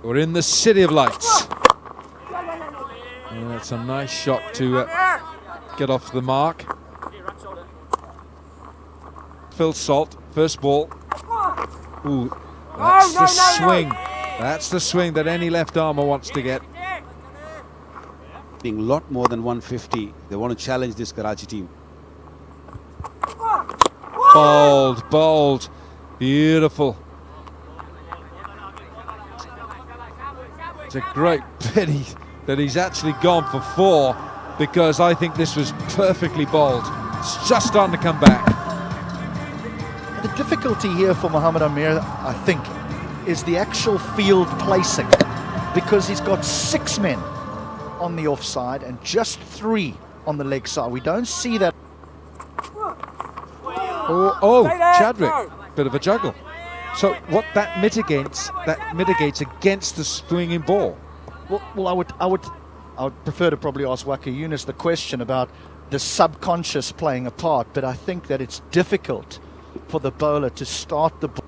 We're in the City of Lights. And that's a nice shot to get off the mark. Phil Salt, first ball. Ooh, that's the swing. That's the swing that any left armer wants to get. Being a lot more than 150. They want to challenge this Karachi team. Bold, bold, beautiful. It's a great pity that he's actually gone for 4, because I think this was perfectly bowled. It's just starting to come back. The difficulty here for Mohammad Amir, I think, is the actual field placing, because he's got 6 men on the offside and just 3 on the leg side. We don't see that. Oh, Chadwick, bit of a juggle. So what that mitigates against the swinging ball. Well, I would prefer to probably ask Waqar Younis the question about the subconscious playing a part, but I think that it's difficult for the bowler to start the ball.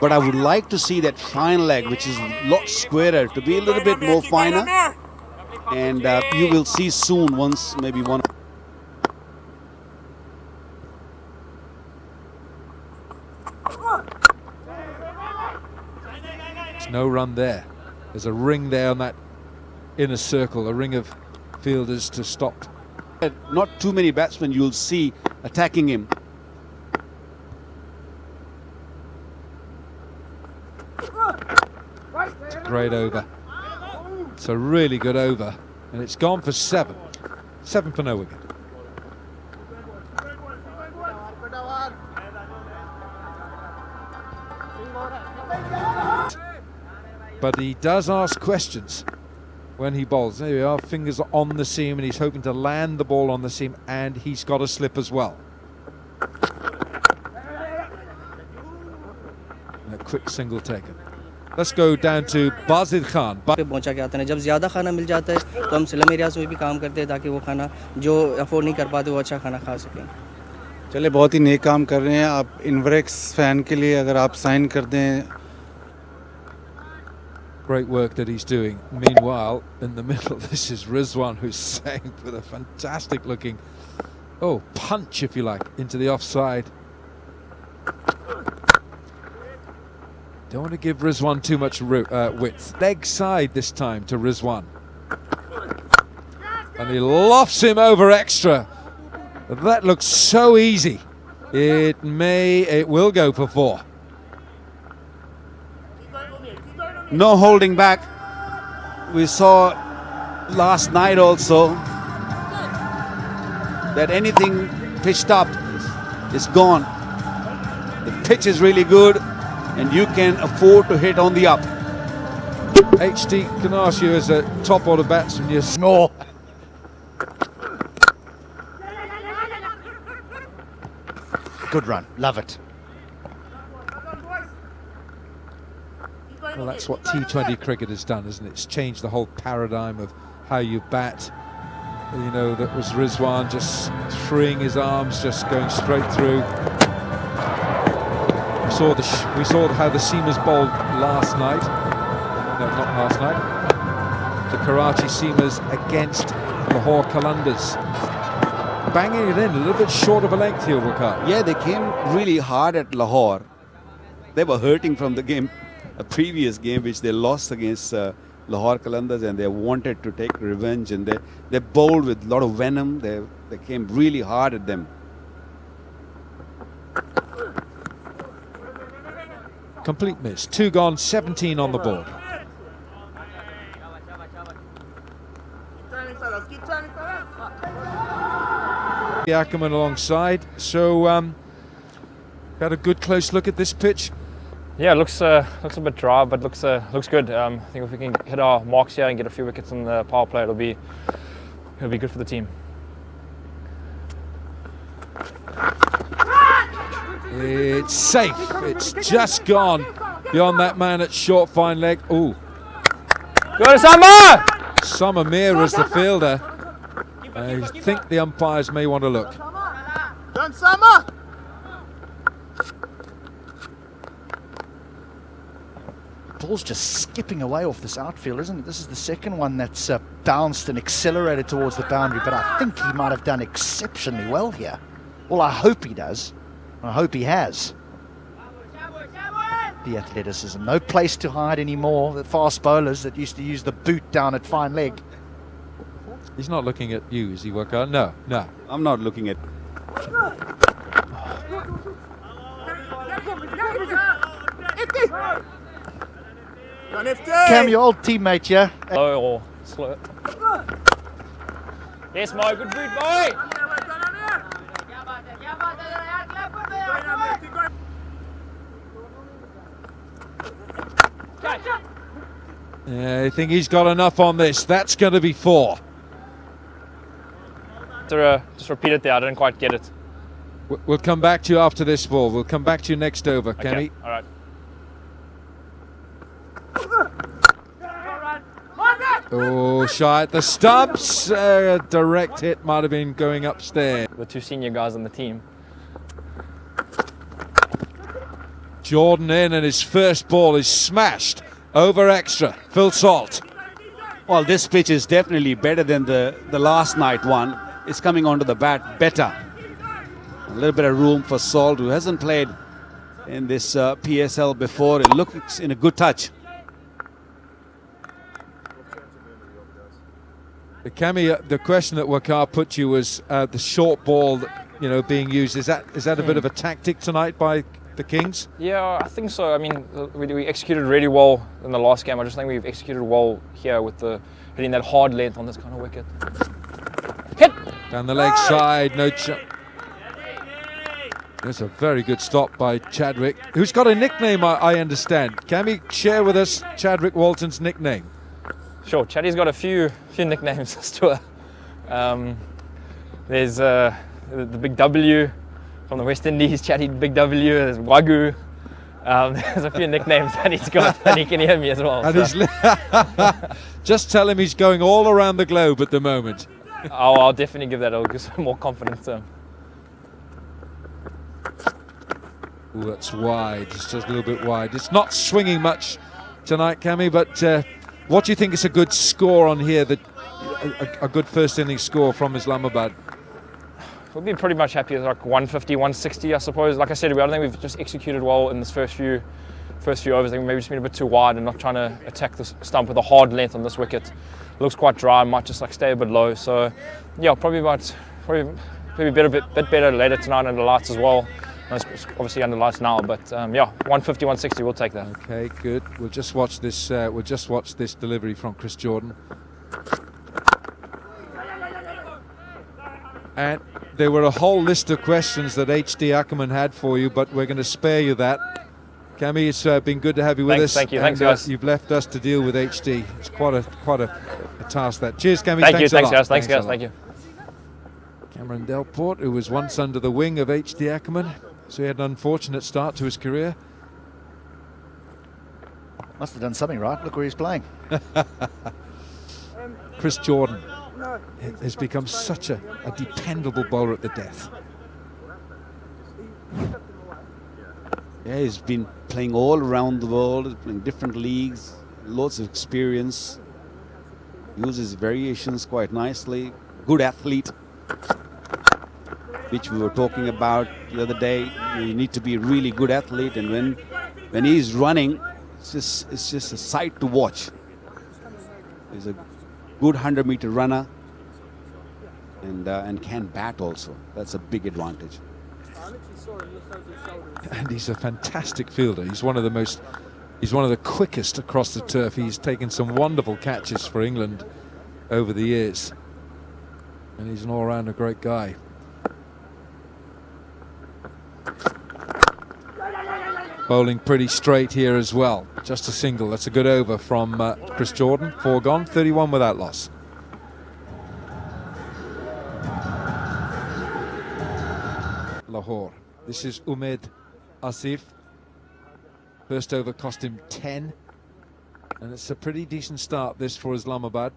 But I would like to see that fine leg, which is a lot squarer, to be a little bit more finer. And you will see soon, once maybe one. There's no run there. There's a ring there on that inner circle, a ring of fielders to stop. Not too many batsmen you'll see attacking him. It's a great over. It's a really good over. And it's gone for 7. 7 for no wicket. But he does ask questions when he bowls. There we are, fingers on the seam, and he's hoping to land the ball on the seam, and he's got a slip as well. And a quick single taken. Let's go down to Bazid Khan. पहुंचा के आते हैं, जब ज़्यादा खाना मिल जाता है तो हम स्लम एरियाज़ में भी काम करते हैं ताकि वो खाना जो अफोर्ड नहीं कर पाते वो अच्छा खाना खा सकें। चले, बहुत ही नेक काम कर रहे हैं आप। इनवरेक्स फैन के लिए अगर आप साइन कर दें। Great work that he's doing. Meanwhile, in the middle, this is Rizwan, who's saying with a fantastic looking, punch, if you like, into the offside. Don't want to give Rizwan too much width. Leg side this time to Rizwan. And he lofts him over extra. That looks so easy. It will go for 4. No holding back. We saw last night also that anything pitched up is gone. The pitch is really good and you can afford to hit on the up. HD can ask you as a top order batsman, you snore. Good run, love it. Well, that's what T20 cricket has done, isn't it? It's changed the whole paradigm of how you bat. You know, that was Rizwan just freeing his arms, just going straight through. We saw how the seamers bowled last night. No, not last night. The Karachi seamers against Lahore Qalandars. Banging it in, a little bit short of a length here, Waqar. Yeah, they came really hard at Lahore. They were hurting from the game, a previous game which they lost against Lahore Qalandars, and they wanted to take revenge, and they bowled with a lot of venom. They came really hard at them. Complete miss. 2 gone, 17 on the board. Ackerman alongside. So, got a good close look at this pitch. Yeah, it looks a bit dry, but looks good. I think if we can hit our marks here and get a few wickets in the power play, it'll be good for the team. It's safe. It's just gone beyond that man at short fine leg. Ooh. Go to Summer! Summer Mir as the fielder. I think the umpires may want to look. Done, Summer! ball's just skipping away off this outfield, isn't it? This is the second one that's bounced and accelerated towards the boundary, but I think he might have done exceptionally well here. Well, I hope he does. I hope he has. The athleticism. No place to hide anymore. The fast bowlers that used to use the boot down at fine leg. He's not looking at you, is he, Waqar? No, no. I'm not looking at. Cam, your old teammate here. Slow or slow. Yes, Mo, good boot, boy. Yeah, I think he's got enough on this. That's going to be 4. Just repeat it there. I didn't quite get it. We'll come back to you after this ball. We'll come back to you next over, Okay, Kemi. all right. Oh, shy at the stumps. Direct hit might have been going upstairs. The 2 senior guys on the team. Jordan in, and his first ball is smashed over extra. Phil Salt. Well, this pitch is definitely better than the last night one. It's coming onto the bat better. A little bit of room for Salt, who hasn't played in this PSL before. It looks in a good touch. Kemi, the question that Waqar put you was the short ball, being used. Is that a bit of a tactic tonight by the Kings? Yeah, I think so. I mean, we executed really well in the last game. I just think we've executed well here with hitting that hard length on this kind of wicket. Hit! Down the leg side, no There's a very good stop by Chadwick, who's got a nickname, I understand. Can we share with us Chadwick Walton's nickname? Sure, Chaddy's got a few nicknames this tour. There's the Big W from the West Indies, Chaddy Big W, there's Wagyu. There's a few nicknames that he's got, and he can hear me as well. And So. Just tell him he's going all around the globe at the moment. I'll definitely give that. It'll give some more confidence to him. Ooh, that's wide. It's just a little bit wide. It's not swinging much tonight, Kemi, but what do you think is a good score on here? A good first innings score from Islamabad? We'll be pretty much happy with like 150, 160, I suppose. Like I said, I don't think we've just executed well in this first few overs. I think we maybe just been a bit too wide and not trying to attack the stump with a hard length on this wicket. It looks quite dry. Might just like stay a bit low. So yeah, probably a bit better later tonight under lights as well. It's obviously under lights now, but yeah, 150, 160, we'll take that. Okay, good. We'll just watch this delivery from Chris Jordan. And there were a whole list of questions that HD Ackerman had for you, but we're going to spare you that. Kemi, it's been good to have you with us. Thank you. Thanks, guys. You've left us to deal with HD. It's quite a task that. Cheers, Kemi. Thanks, a lot. guys. Thanks, guys. Thank you. Cameron Delport, who was once under the wing of HD Ackerman, so he had an unfortunate start to his career. Must have done something right. Look where he's playing. Chris Jordan has become such a dependable bowler at the death. Yeah, he's been playing all around the world, playing different leagues, lots of experience, uses variations quite nicely, good athlete, which we were talking about the other day. You need to be a really good athlete, and when he's running, it's just a sight to watch. He's a good 100-meter runner and can bat also. That's a big advantage. And he's a fantastic fielder. He's one of the quickest across the turf. He's taken some wonderful catches for England over the years, and he's an all-rounder great guy. Bowling pretty straight here as well. Just a single. That's a good over from Chris Jordan. 4 gone, 31 without loss. Lahore. This is Umaid Asif. First over cost him 10. And it's a pretty decent start, this, for Islamabad.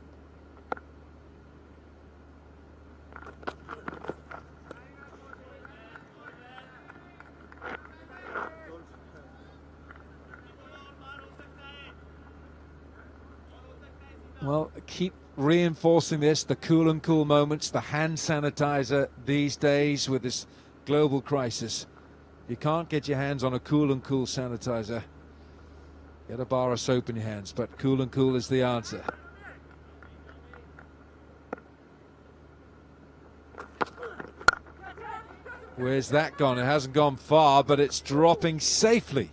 Well, keep reinforcing this, the cool and cool moments, the hand sanitizer these days with this global crisis. You can't get your hands on a cool and cool sanitizer. Get a bar of soap in your hands, but cool and cool is the answer. Where's that gone? It hasn't gone far, but it's dropping safely.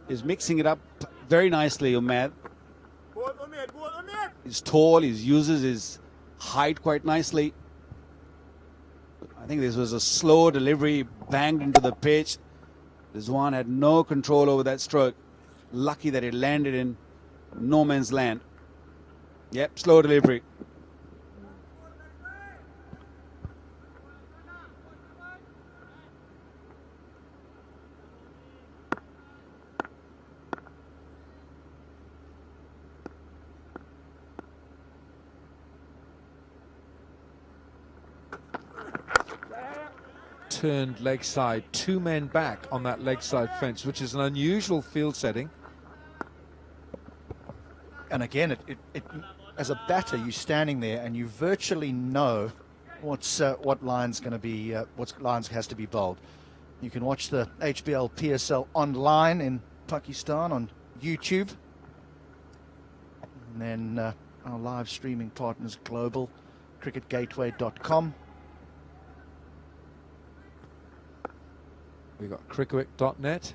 He's mixing it up very nicely, Umaid. He's tall, he uses his height quite nicely. I think this was a slow delivery, banged into the pitch. Rizwan had no control over that stroke. Lucky that it landed in no man's land. Yep, slow delivery. Turned leg side, 2 men back on that leg side fence, which is an unusual field setting. And again, as a batter, you're standing there and you virtually know what line's going to be, what lines has to be bowled. You can watch the HBL PSL online in Pakistan on YouTube, and then our live streaming partners global, cricketgateway.com. We've got cricket.net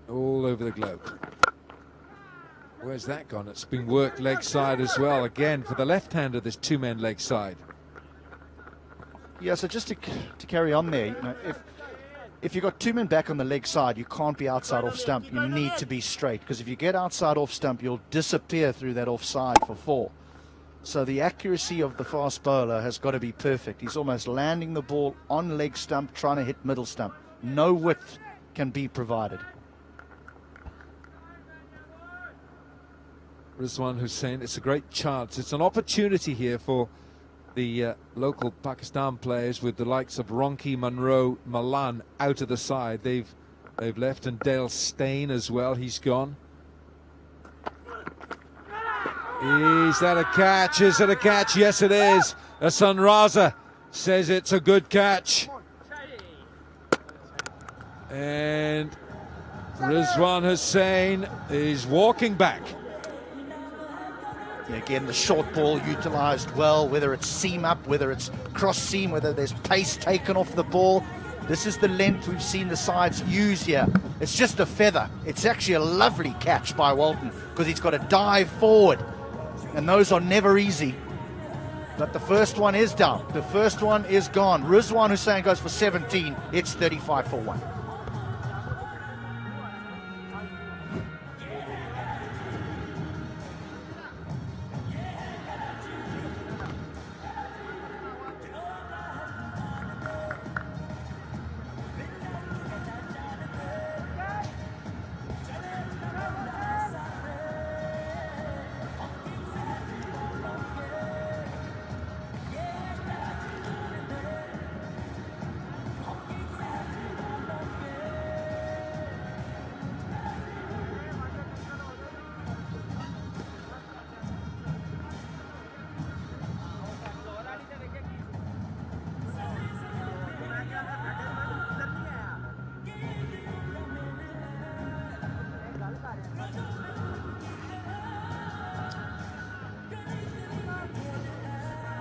all over the globe. Where's that gone? It's been worked leg side as well. Again, for the left-hander, there's 2 men leg side. Yeah, so just to carry on there, you know, if you've got 2 men back on the leg side, you can't be outside off stump. You need to be straight, because if you get outside off stump, you'll disappear through that offside for 4. So the accuracy of the fast bowler has got to be perfect. He's almost landing the ball on leg stump, trying to hit middle stump. No width can be provided. Rizwan Hussain, it's a great chance. It's an opportunity here for the local Pakistan players, with the likes of Ronki, Munro, Malan out of the side. They've left, and Dale Steyn as well. He's gone. Is that a catch? Is it a catch? Yes, it is. Hassan Raza says it's a good catch. And Rizwan Hussain is walking back. Yeah, again, the short ball utilised well, whether it's seam up, whether it's cross seam, whether there's pace taken off the ball. This is the length we've seen the sides use here. It's just a feather. It's actually a lovely catch by Walton, because he's got to dive forward, and those are never easy. But the first one is down. The first one is gone. Rizwan Hussain goes for 17. It's 35 for 1.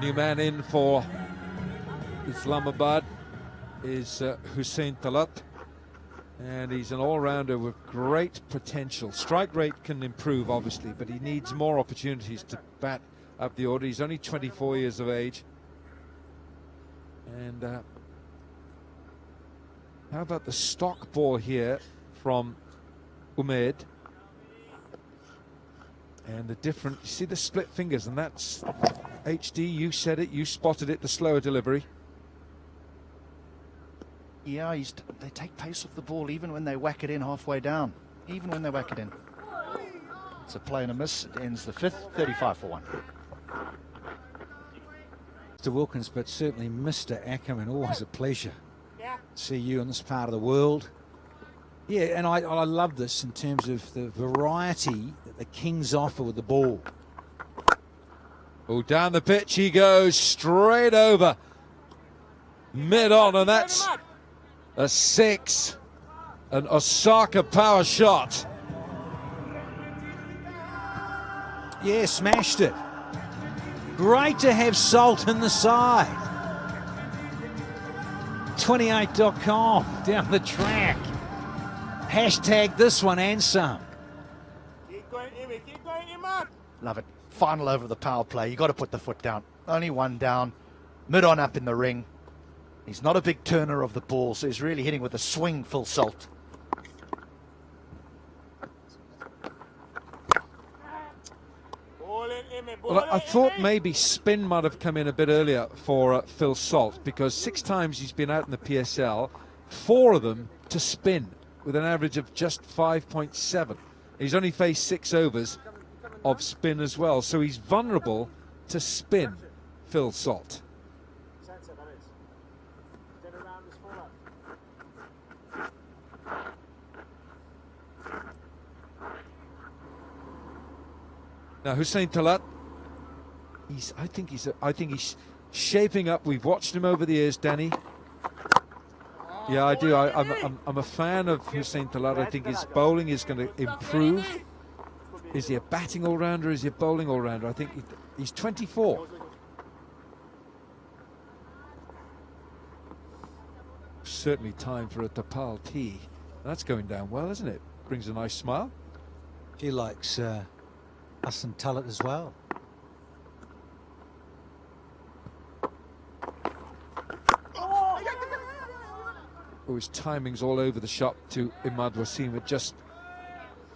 New man in for Islamabad is Hussain Talat, and he's an all-rounder with great potential. Strike rate can improve, obviously, but he needs more opportunities to bat up the order. He's only 24 years of age. And how about the stock ball here from Umaid? And the different, you see the split fingers, and that's HD, you said it, you spotted it, the slower delivery. Yeah, they take pace off the ball even when they whack it in halfway down. Even when they whack it in. It's a play and a miss. It ends the 5th, 35 for 1. Mr. Wilkins, but certainly Mr. Ackerman, always a pleasure to see you in this part of the world. Yeah, and I love this in terms of the variety that the Kings offer with the ball. Oh, down the pitch he goes, straight over. Mid-on, and that's a 6. An Osaka power shot. Yeah, smashed it. Great to have Salt in the side. 28.com down the track. Hashtag this one and some. Keep going, Imi. Keep going, Imad. Love it. Final over the power play. You got to put the foot down. Only one down. Mid-on up in the ring. He's not a big turner of the ball, so he's really hitting with a swing, Phil Salt. Ball in, Imi. Ball Well, I in, thought Imi. maybe spin might have come in a bit earlier for Phil Salt, because 6 times he's been out in the PSL, 4 of them to spin, with an average of just 5.7. He's only faced 6 overs of spin as well, so he's vulnerable to spin, Phil Salt. Now Hussein Talat, I think he's shaping up. We've watched him over the years, Danny. Yeah, I do. I'm a fan of Hussein Talat. I think his bowling is going to improve. Is he a batting all-rounder? Is he a bowling all-rounder? I think he's 24. Certainly time for a Tapal tee. That's going down well, isn't it? Brings a nice smile. She likes Hassan Talat as well. Oh, his timing's all over the shop to Imad Wasim. It just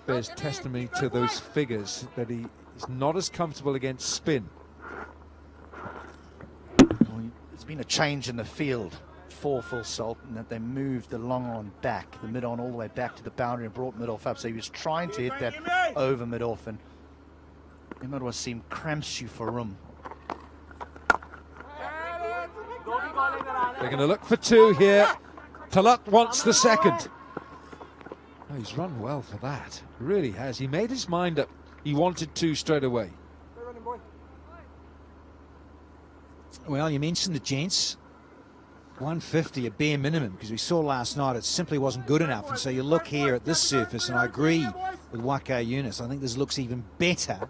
bears testimony to those figures that he is not as comfortable against spin. Well, there's been a change in the field for Phil Salt, and that they moved the long on back, the mid-on all the way back to the boundary and brought mid-off up. So he was trying to hit that over mid-off, and Imad Wasim cramps you for room. They're going to look for 2 here. Talat wants the second. Oh, he's run well for that. Really has. He made his mind up. He wanted 2 straight away. Well, you mentioned the gents. 150 a bare minimum, because we saw last night it simply wasn't good enough. And so you look here at this surface, and I agree with Waka Yunus. I think this looks even better than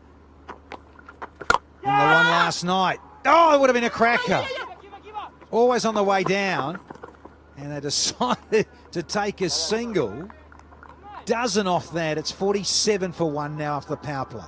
the one last night. Oh, it would have been a cracker. Always on the way down. And they decided to take a single. Dozen off that. It's 47 for 1 now after the power play.